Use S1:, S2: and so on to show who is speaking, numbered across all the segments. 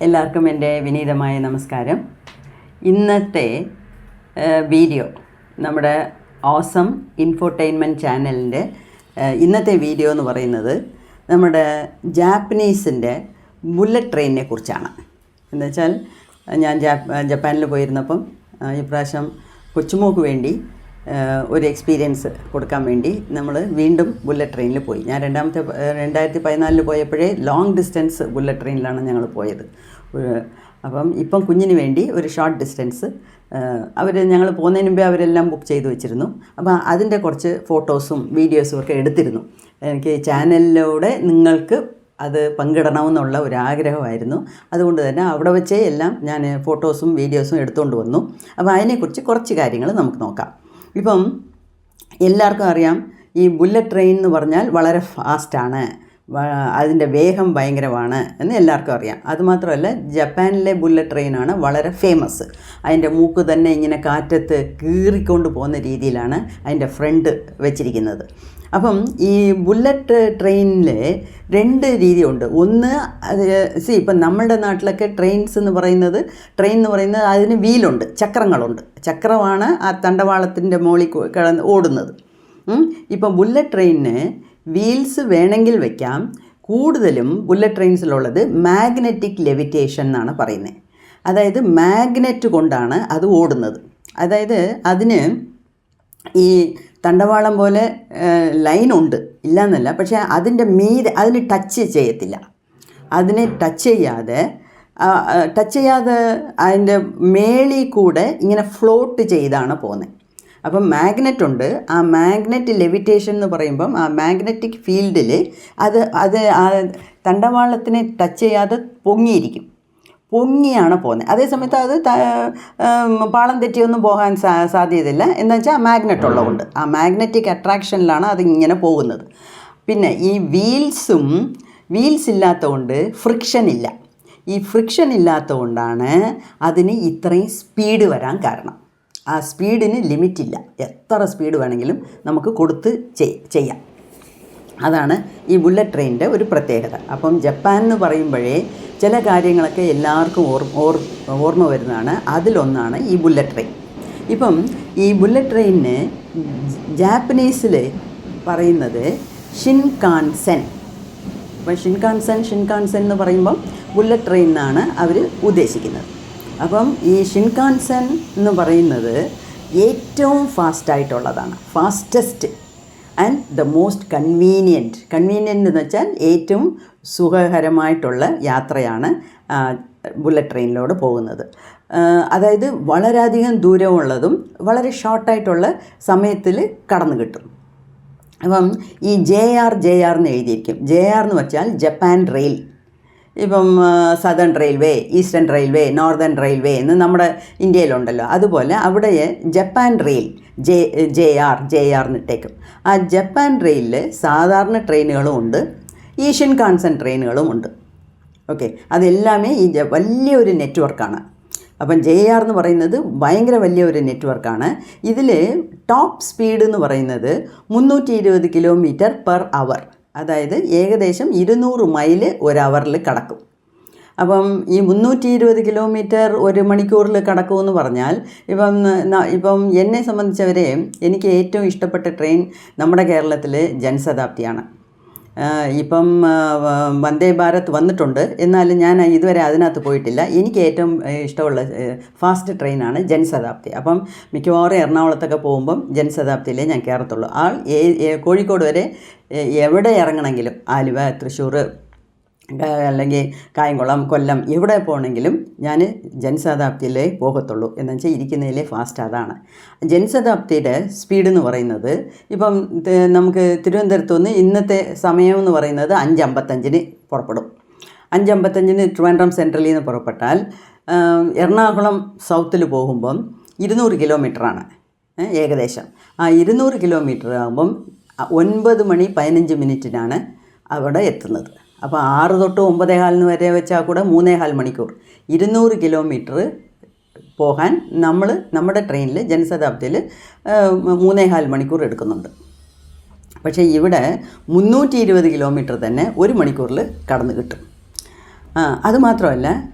S1: എല്ലാവർക്കും എൻ്റെ വിനീതമായ നമസ്കാരം. ഇന്നത്തെ വീഡിയോ നമ്മുടെ ഓസം ഇൻഫോർടൈൻമെൻറ്റ് ചാനലിൻ്റെ ഇന്നത്തെ വീഡിയോ എന്ന് പറയുന്നത് നമ്മുടെ ജാപ്പനീസിൻ്റെ ബുള്ളറ്റ് ട്രെയിനിനെ കുറിച്ചാണ്. എന്നുവെച്ചാൽ ഞാൻ ജപ്പാനിൽ പോയിരുന്നപ്പം ഇപ്രാവശ്യം കൊച്ചുമോക്ക് വേണ്ടി ഒരു എക്സ്പീരിയൻസ് കൊടുക്കാൻ വേണ്ടി നമ്മൾ വീണ്ടും ബുള്ളറ്റ് ട്രെയിനിൽ പോയി. ഞാൻ 2014 പോയപ്പോഴേ ലോങ് ഡിസ്റ്റൻസ് ബുള്ളറ്റ് ട്രെയിനിലാണ് ഞങ്ങൾ പോയത്. അപ്പം ഇപ്പം കുഞ്ഞിന് വേണ്ടി ഒരു ഷോർട്ട് ഡിസ്റ്റൻസ് ഞങ്ങൾ പോകുന്നതിന് മുമ്പേ അവരെല്ലാം ബുക്ക് ചെയ്ത് വെച്ചിരുന്നു. അപ്പോൾ അതിൻ്റെ കുറച്ച് ഫോട്ടോസും വീഡിയോസും ഒക്കെ എടുത്തിരുന്നു. എനിക്ക് ചാനലിലൂടെ നിങ്ങൾക്ക് അത് പങ്കിടണമെന്നുള്ള ഒരു ആഗ്രഹമായിരുന്നു. അതുകൊണ്ട് തന്നെ അവിടെ വെച്ചേ എല്ലാം ഞാൻ ഫോട്ടോസും വീഡിയോസും എടുത്തുകൊണ്ട് വന്നു. അപ്പോൾ അതിനെക്കുറിച്ച് കുറച്ച് കാര്യങ്ങൾ നമുക്ക് നോക്കാം. ഇപ്പം എല്ലാവർക്കും അറിയാം, ഈ ബുള്ളറ്റ് ട്രെയിൻ എന്ന് പറഞ്ഞാൽ വളരെ ഫാസ്റ്റാണ്, അതിൻ്റെ വേഗം ഭയങ്കരമാണ് എന്ന് എല്ലാവർക്കും അറിയാം. അതുമാത്രമല്ല, ജപ്പാനിലെ ബുള്ളറ്റ് ട്രെയിനാണ് വളരെ ഫേമസ്. അതിൻ്റെ മൂക്ക് തന്നെ ഇങ്ങനെ കാറ്റത്ത് കീറിക്കൊണ്ട് പോകുന്ന രീതിയിലാണ് അതിൻ്റെ ഫ്രണ്ട് വെച്ചിരിക്കുന്നത്. അപ്പം ഈ ബുള്ളറ്റ് ട്രെയിനിൽ 2 രീതിയുണ്ട്. ഒന്ന് ഇപ്പം നമ്മുടെ നാട്ടിലൊക്കെ ട്രെയിൻ എന്ന് പറയുന്നത് അതിന് വീലുണ്ട്, ചക്രങ്ങളുണ്ട്. ചക്രമാണ് ആ തണ്ടവാളത്തിൻ്റെ മുകളിൽ കിടന്ന് ഓടുന്നത്. ഇപ്പം ബുള്ളറ്റ് ട്രെയിനിന് വീൽസ് വേണമെങ്കിൽ വയ്ക്കാം. കൂടുതലും ബുള്ളറ്റ് ട്രെയിൻസിലുള്ളത് മാഗ്നറ്റിക് ലെവിറ്റേഷൻ എന്നാണ് പറയുന്നത്. അതായത് മാഗ്നറ്റ് കൊണ്ടാണ് അത് ഓടുന്നത്. അതായത് അതിന് ഈ തണ്ടവാളം പോലെ ലൈനുണ്ട്, ഇല്ലയെന്നല്ല, പക്ഷേ അതിൻ്റെ അതിന് ടച്ച് ചെയ്യത്തില്ല. അതിനെ ടച്ച് ചെയ്യാതെ അതിൻ്റെ മേളിൽ കൂടെ ഇങ്ങനെ ഫ്ലോട്ട് ചെയ്താണ് പോകുന്നത്. അപ്പം മാഗ്നറ്റ് ഉണ്ട്. ആ മാഗ്നറ്റ് ലെവിറ്റേഷൻ എന്ന് പറയുമ്പം ആ മാഗ്നറ്റിക് ഫീൽഡിൽ അത് ആ തണ്ടവാളത്തിനെ ടച്ച് ചെയ്യാതെ പൊങ്ങിയാണ് പോകുന്നത്. അതേസമയത്ത് അത് പാളം തെറ്റിയൊന്നും പോകാൻ സാധ്യതയില്ല. എന്താ വെച്ചാൽ മാഗ്നറ്റ് ഉള്ളതുകൊണ്ട് ആ മാഗ്നറ്റിക് അട്രാക്ഷനിലാണ് അതിങ്ങനെ പോകുന്നത്. പിന്നെ ഈ വീൽസ് ഇല്ലാത്തതുകൊണ്ട് ഫ്രിക്ഷൻ ഇല്ല. ഈ ഫ്രിക്ഷൻ ഇല്ലാത്തതുകൊണ്ടാണ് അതിന് ഇത്രയും സ്പീഡ് വരാൻ കാരണം. ആ സ്പീഡിന് ലിമിറ്റില്ല. എത്ര സ്പീഡ് വേണമെങ്കിലും നമുക്ക് കൊടുത്ത് ചെയ്യാം. അതാണ് ഈ ബുള്ളറ്റ് ട്രെയിനിൻ്റെ ഒരു പ്രത്യേകത. അപ്പം ജപ്പാൻ എന്ന് പറയുമ്പോഴേ ചില കാര്യങ്ങളൊക്കെ എല്ലാവർക്കും ഓർമ്മ വരുന്നതാണ്. അതിലൊന്നാണ് ഈ ബുള്ളറ്റ് ട്രെയിൻ. ഇപ്പം ഈ ബുള്ളറ്റ് ട്രെയിനിന് ജാപ്പനീസിൽ പറയുന്നത് ഷിൻകാൻസെൻ. അപ്പം ഷിൻകാൻസെൻ എന്ന് പറയുമ്പം ബുള്ളറ്റ് ട്രെയിൻ എന്നാണ് അവർ ഉദ്ദേശിക്കുന്നത്. അപ്പം ഈ ഷിൻകാൻസെൻ എന്ന് പറയുന്നത് ഏറ്റവും ഫാസ്റ്റായിട്ടുള്ളതാണ്, fastest and the most convenient എന്ന് വെച്ചാൽ ഏറ്റവും സുഖകരമായിട്ടുള്ള യാത്രയാണ് ബുള്ളറ്റ് ട്രെയിനിലൂടെ പോകുന്നത്. അതായത് വളരെയധികം ദൂരമുള്ളതും വളരെ ഷോർട്ടായിട്ടുള്ള സമയത്തിൽ കടന്നു കിട്ടും. അപ്പം ഈ JR എന്ന് എഴുതിയിരിക്കും. JR എന്ന് വെച്ചാൽ ജപ്പാൻ റെയിൽ. ഇപ്പം southern railway, eastern railway, northern railway എന്ന് നമ്മുടെ ഇന്ത്യയിലുണ്ടല്ലോ. അതുപോലെ അവിടെ ജപ്പാൻ റെയിൽ JR എന്നിട്ടേക്കും. ആ ജപ്പാൻ റെയിലിൽ സാധാരണ ട്രെയിനുകളും ഉണ്ട്, ഈ ഷിൻകാൻസെൻ ട്രെയിനുകളും ഉണ്ട്. ഓക്കെ, അതെല്ലാമേ ഈ വലിയൊരു നെറ്റ്വർക്കാണ്. അപ്പം JR എന്ന് പറയുന്നത് ഭയങ്കര വലിയൊരു നെറ്റ്വർക്കാണ്. ഇതിൽ ടോപ്പ് സ്പീഡ് എന്ന് പറയുന്നത് 320 km/h. അതായത് ഏകദേശം 200 മൈല് ഒരു അവറിൽ കടക്കും. അപ്പം ഈ 320 കിലോമീറ്റർ 1 മണിക്കൂറിൽ കടക്കുമെന്ന് പറഞ്ഞാൽ ഇപ്പം എന്നെ സംബന്ധിച്ചവരെ എനിക്ക് ഏറ്റവും ഇഷ്ടപ്പെട്ട ട്രെയിൻ നമ്മുടെ കേരളത്തിൽ ജൻശതാബ്ദിയാണ്. ഇപ്പം വന്ദേ ഭാരത് വന്നിട്ടുണ്ട്, എന്നാലും ഞാൻ ഇതുവരെ അതിനകത്ത് പോയിട്ടില്ല. എനിക്ക് ഏറ്റവും ഇഷ്ടമുള്ള ഫാസ്റ്റ് ട്രെയിനാണ് ജൻശതാബ്ദി. അപ്പം മിക്കവാറും എറണാകുളത്തൊക്കെ പോകുമ്പം ജൻശതാബ്ദിയിലേ ഞാൻ കയറത്തുള്ളൂ. കോഴിക്കോട് വരെ എവിടെ ഇറങ്ങണമെങ്കിലും, ആലുവ, തൃശ്ശൂർ, അല്ലെങ്കിൽ കായംകുളം, കൊല്ലം, എവിടെ പോകണമെങ്കിലും ഞാൻ ജൻശതാബ്ദിയിലേ പോകത്തുള്ളൂ. എന്ന് വെച്ചാൽ ഇരിക്കുന്നതിലെ ഫാസ്റ്റ് അതാണ്. ജൻശതാബ്ദിയുടെ സ്പീഡ് എന്ന് പറയുന്നത് ഇപ്പം നമുക്ക് തിരുവനന്തപുരത്ത് നിന്ന് ഇന്നത്തെ സമയം എന്ന് പറയുന്നത് 5:55 പുറപ്പെടും. 5:55 ട്രിവാൻഡ്രം സെൻട്രലിൽ നിന്ന് പുറപ്പെട്ടാൽ എറണാകുളം സൗത്തിൽ പോകുമ്പം 200 കിലോമീറ്ററാണ് ഏകദേശം. ആ 200 കിലോമീറ്റർ ആകുമ്പം 9:15 അവിടെ എത്തുന്നത്. അപ്പോൾ 6 തൊട്ട് 9:15 വരെ വെച്ചാൽ കൂടെ 3.25 മണിക്കൂർ. 200 കിലോമീറ്റർ പോകാൻ നമ്മുടെ ട്രെയിനിൽ ജനശതാബ്ദിയിൽ 3.25 മണിക്കൂർ എടുക്കുന്നുണ്ട്. പക്ഷേ ഇവിടെ 320 കിലോമീറ്റർ തന്നെ 1 മണിക്കൂറിൽ കടന്നു കിട്ടും. അതുമാത്രമല്ല,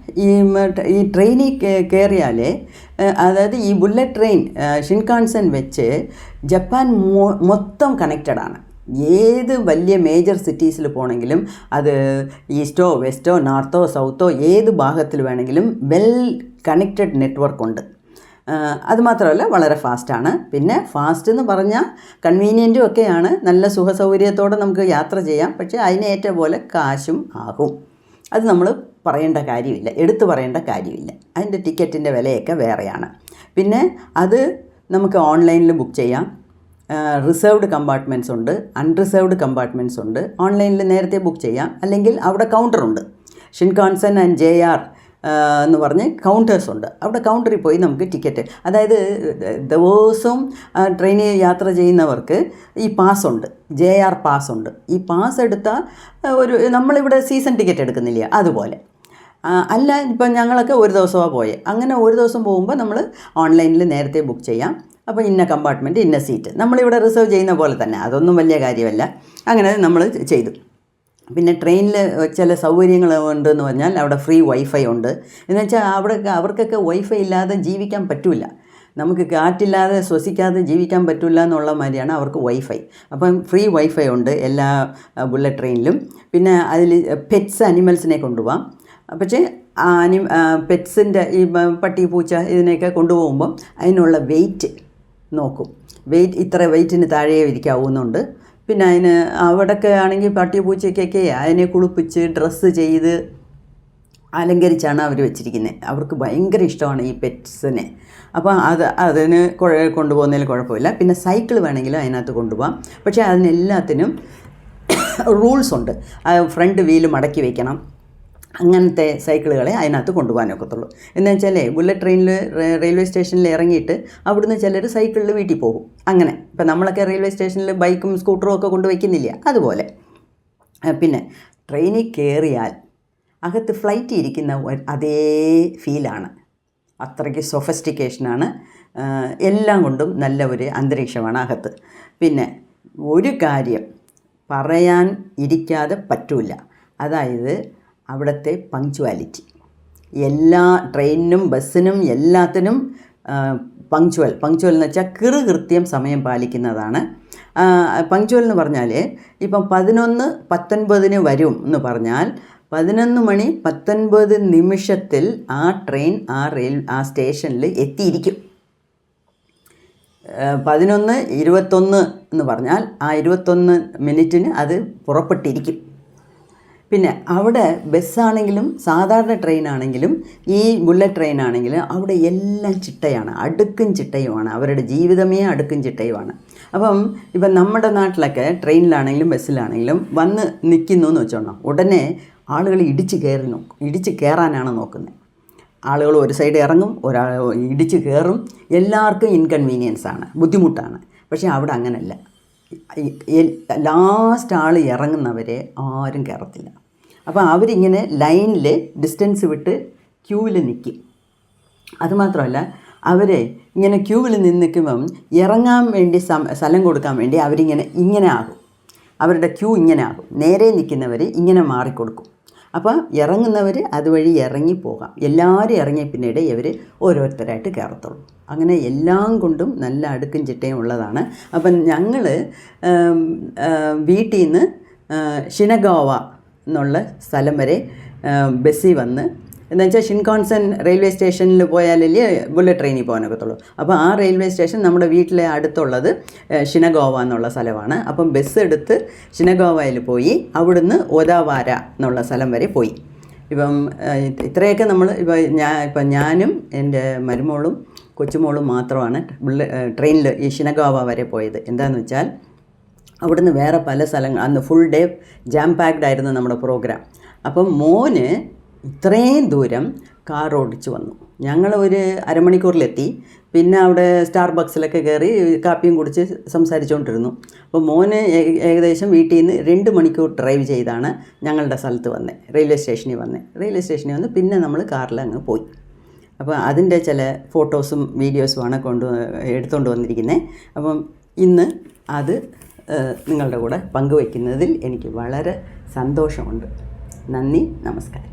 S1: ഈ ട്രെയിനിൽ കയറിയാൽ, അതായത് ഈ ബുള്ളറ്റ് ട്രെയിൻ ഷിൻകാൻസൻ വെച്ച് ജപ്പാൻ മൊത്തം കണക്റ്റഡാണ്. ഏത് വലിയ മേജർ സിറ്റീസിൽ പോകണമെങ്കിലും, അത് ഈസ്റ്റോ വെസ്റ്റോ നോർത്തോ സൗത്തോ ഏത് ഭാഗത്തിൽ വേണമെങ്കിലും വെൽ കണക്റ്റഡ് നെറ്റ്വർക്കുണ്ട്. അതുമാത്രമല്ല വളരെ ഫാസ്റ്റാണ്. പിന്നെ ഫാസ്റ്റ് എന്ന് പറഞ്ഞാൽ കൺവീനിയൻറ്റും ഒക്കെയാണ്, നല്ല സുഖസൗകര്യത്തോടെ നമുക്ക് യാത്ര ചെയ്യാം. പക്ഷേ അതിനേറ്റ പോലെ കാശും ആകും. അത് നമ്മൾ പറയേണ്ട കാര്യമില്ല, എടുത്തു പറയേണ്ട കാര്യമില്ല. അതിൻ്റെ ടിക്കറ്റിൻ്റെ വിലയൊക്കെ വേറെയാണ്. പിന്നെ അത് നമുക്ക് ഓൺലൈനിൽ ബുക്ക് ചെയ്യാം. റിസർവ്ഡ് കമ്പാർട്ട്മെൻറ്റ്സ് ഉണ്ട്, അൺറിസർവ്ഡ് കമ്പാർട്ട്മെൻറ്റ്സ് ഉണ്ട്. ഓൺലൈനിൽ നേരത്തെ ബുക്ക് ചെയ്യാം, അല്ലെങ്കിൽ അവിടെ കൗണ്ടറുണ്ട്. ഷിൻകാൻസൻ ആൻഡ് JR എന്ന് പറഞ്ഞ് കൗണ്ടേഴ്സ് ഉണ്ട്. അവിടെ കൗണ്ടറിൽ പോയി നമുക്ക് ടിക്കറ്റ്, അതായത് ദിവസവും ട്രെയിനിൽ യാത്ര ചെയ്യുന്നവർക്ക് ഈ പാസ്സുണ്ട്, JR പാസ്സുണ്ട്. ഈ പാസ് എടുത്താൽ നമ്മളിവിടെ സീസൺ ടിക്കറ്റ് എടുക്കുന്നില്ല, അതുപോലെ. അല്ല, ഇപ്പം ഞങ്ങളൊക്കെ ഒരു ദിവസമാണ് പോയത്. അങ്ങനെ ഒരു ദിവസം പോകുമ്പോൾ നമ്മൾ ഓൺലൈനിൽ നേരത്തെ ബുക്ക് ചെയ്യാം. അപ്പോൾ ഇന്ന കമ്പാർട്ട്മെൻറ്റ്, ഇന്ന സീറ്റ് നമ്മളിവിടെ റിസർവ് ചെയ്യുന്ന പോലെ തന്നെ. അതൊന്നും വലിയ കാര്യമല്ല. അങ്ങനെ നമ്മൾ ചെയ്തു. പിന്നെ ട്രെയിനിൽ ചില സൗകര്യങ്ങൾ ഉണ്ടെന്ന് പറഞ്ഞാൽ അവിടെ ഫ്രീ വൈഫൈ ഉണ്ട്. എന്ന് വെച്ചാൽ അവർക്കൊക്കെ വൈഫൈ ഇല്ലാതെ ജീവിക്കാൻ പറ്റില്ല. നമുക്ക് കാറ്റില്ലാതെ ശ്വസിക്കാതെ ജീവിക്കാൻ പറ്റില്ല എന്നുള്ള മാതിരിയാണ് അവർക്ക് വൈഫൈ. അപ്പം ഫ്രീ വൈഫൈ ഉണ്ട് എല്ലാ ബുള്ളറ്റ് ട്രെയിനിലും. പിന്നെ അതിൽ പെറ്റ്സ് അനിമൽസിനെ കൊണ്ടുപോകാം. പക്ഷേ പെറ്റ്സിൻ്റെ ഈ പട്ടി പൂച്ച ഇതിനെയൊക്കെ കൊണ്ടുപോകുമ്പം അതിനുള്ള വെയിറ്റ് നോക്കും. ഇത്ര വെയിറ്റിന് താഴെ ഇരിക്കാവുന്നുണ്ട്. പിന്നെ അവിടെയൊക്കെ ആണെങ്കിൽ പട്ടി പൂച്ചയ്ക്കൊക്കെ അതിനെ കുളിപ്പിച്ച് ഡ്രസ്സ് ചെയ്ത് അലങ്കരിച്ചാണ് അവർ വെച്ചിരിക്കുന്നത്. അവർക്ക് ഭയങ്കര ഇഷ്ടമാണ് ഈ പെറ്റ്സിനെ. അപ്പോൾ അതിന് കൊണ്ടുപോകുന്നതിൽ കുഴപ്പമില്ല. പിന്നെ സൈക്കിൾ വേണമെങ്കിലും അതിനകത്ത് കൊണ്ടുപോകാം. പക്ഷേ അതിനെല്ലാത്തിനും റൂൾസ് ഉണ്ട്. ഫ്രണ്ട് വീല് മടക്കി വയ്ക്കണം. അങ്ങനത്തെ സൈക്കിളുകളെ അതിനകത്ത് കൊണ്ടുപോകാനൊക്കത്തുള്ളൂ. എന്ന് വെച്ചാൽ ബുള്ളറ്റ് ട്രെയിനിൽ റെയിൽവേ സ്റ്റേഷനിൽ ഇറങ്ങിയിട്ട് അവിടുന്ന് ചിലർ സൈക്കിളിൽ വീട്ടിൽ പോകും. അങ്ങനെ ഇപ്പം നമ്മളൊക്കെ റെയിൽവേ സ്റ്റേഷനിൽ ബൈക്കും സ്കൂട്ടറും ഒക്കെ കൊണ്ടുവയ്ക്കുന്നില്ല, അതുപോലെ. പിന്നെ ട്രെയിനിൽ കയറിയാൽ അകത്ത് ഫ്ലൈറ്റ് ഇരിക്കുന്ന അതേ ഫീലാണ്. അത്രയ്ക്ക് സൊഫിസ്റ്റിക്കേഷനാണ്. എല്ലാം കൊണ്ടും നല്ല ഒരു അന്തരീക്ഷമാണ് അകത്ത്. പിന്നെ ഒരു കാര്യം പറയാൻ ഇരിക്കാതെ പറ്റില്ല, അതായത് അവിടുത്തെ പങ്ക്ച്വാലിറ്റി. എല്ലാ ട്രെയിനിനും ബസ്സിനും എല്ലാത്തിനും പങ്ക്ച്വൽ എന്ന് വെച്ചാൽ കൃത്യം സമയം പാലിക്കുന്നതാണ്. പങ്ക്ച്വൽ എന്ന് പറഞ്ഞാൽ ഇപ്പം 11:19 വരും എന്ന് പറഞ്ഞാൽ 11:19 ആ ട്രെയിൻ ആ സ്റ്റേഷനിൽ എത്തിയിരിക്കും. 11:21 എന്ന് പറഞ്ഞാൽ ആ 21 മിനിറ്റിന് അത് പുറപ്പെട്ടിരിക്കും. പിന്നെ അവിടെ ബസ്സാണെങ്കിലും സാധാരണ ട്രെയിനാണെങ്കിലും ഈ ബുള്ളറ്റ് ട്രെയിനാണെങ്കിലും അവിടെ എല്ലാം ചിട്ടയാണ്, അടുക്കും ചിട്ടയുമാണ്. അവരുടെ ജീവിതമേ അടുക്കും ചിട്ടയുമാണ്. ഇപ്പം നമ്മുടെ നാട്ടിലൊക്കെ ട്രെയിനിലാണെങ്കിലും ബസ്സിലാണെങ്കിലും വന്ന് നിൽക്കുന്നു എന്ന് വെച്ചോണം, ഉടനെ ആളുകൾ ഇടിച്ച് കയറാനാണ് നോക്കുന്നത്. ആളുകൾ ഒരു സൈഡ് ഇറങ്ങും, ഒരാൾ ഇടിച്ച് കയറും. എല്ലാവർക്കും ഇൻകൺവീനിയൻസാണ്, ബുദ്ധിമുട്ടാണ്. പക്ഷേ അവിടെ അങ്ങനെയല്ല. ലാസ്റ്റ് ആൾ ഇറങ്ങുന്നവരെ ആരും കയറത്തില്ല. അപ്പോൾ അവരിങ്ങനെ ലൈനിൽ ഡിസ്റ്റൻസ് വിട്ട് ക്യൂവിൽ നിൽക്കും. അതുമാത്രമല്ല, അവരെ ഇങ്ങനെ ക്യൂവിൽ നിൽക്കുമ്പം ഇറങ്ങാൻ വേണ്ടി സ്ഥലം കൊടുക്കാൻ വേണ്ടി ഇങ്ങനെ ആകും. അവരുടെ ക്യൂ ഇങ്ങനെ ആകും. നേരെ നിൽക്കുന്നവർ ഇങ്ങനെ മാറിക്കൊടുക്കും. അപ്പോൾ ഇറങ്ങുന്നവർ അതുവഴി ഇറങ്ങിപ്പോകാം. എല്ലാവരും ഇറങ്ങിയ പിന്നീട് ഇവർ ഓരോരുത്തരായിട്ട് കയറത്തുള്ളൂ. അങ്ങനെ എല്ലാം കൊണ്ടും നല്ല അടുക്കും ചിട്ടയും ഉള്ളതാണ്. അപ്പം ഞങ്ങൾ വീട്ടിൽ നിന്ന് ഷിനഗാവ എന്നുള്ള സ്ഥലം വരെ ബസ്സിൽ വന്ന്, എന്ന് വെച്ചാൽ ഷിൻകാൻസൻ റെയിൽവേ സ്റ്റേഷനിൽ പോയാലല്ലേ ബുള്ളറ്റ് ട്രെയിനിൽ പോകാനൊക്കത്തുള്ളൂ. അപ്പോൾ ആ റെയിൽവേ സ്റ്റേഷൻ നമ്മുടെ വീട്ടിലെ അടുത്തുള്ളത് ഷിനഗാവ എന്നുള്ള സ്ഥലമാണ്. അപ്പം ബസ് എടുത്ത് ഷിനഗാവയിൽ പോയി അവിടുന്ന് ഒദാവാര എന്നുള്ള സ്ഥലം വരെ പോയി. ഇത്രയൊക്കെ നമ്മൾ ഞാനും എൻ്റെ മരുമോളും കൊച്ചുമോളും മാത്രമാണ് ട്രെയിനിൽ ഈ ഷിനഗാവ വരെ പോയത്. എന്താണെന്ന് വെച്ചാൽ അവിടുന്ന് വേറെ പല സ്ഥലങ്ങൾ, അന്ന് ഫുൾ ഡേ ജാം പാക്ഡ് ആയിരുന്നു നമ്മുടെ പ്രോഗ്രാം. അപ്പം മോന് ഇത്രയും ദൂരം കാർ ഓടിച്ച് വന്നു. ഞങ്ങൾ ഒരു അരമണിക്കൂറിലെത്തി. പിന്നെ അവിടെ സ്റ്റാർബക്സിലൊക്കെ കയറി കാപ്പിയും കുടിച്ച് സംസാരിച്ചുകൊണ്ടിരുന്നു. അപ്പോൾ മോന് ഏകദേശം വീട്ടിൽ നിന്ന് 2 മണിക്കൂർ ഡ്രൈവ് ചെയ്താണ് ഞങ്ങളുടെ സ്ഥലത്ത് വന്നത്, റെയിൽവേ സ്റ്റേഷനിൽ വന്ന് പിന്നെ നമ്മൾ കാറിൽ അങ്ങ് പോയി. അപ്പോൾ അതിൻ്റെ ചില ഫോട്ടോസും വീഡിയോസുമാണ് എടുത്തുകൊണ്ട് വന്നിരിക്കുന്നത്. അപ്പം ഇന്ന് അത് നിങ്ങളുടെ കൂടെ പങ്കുവയ്ക്കുന്നതിൽ എനിക്ക് വളരെ സന്തോഷമുണ്ട്. നന്ദി, നമസ്കാരം.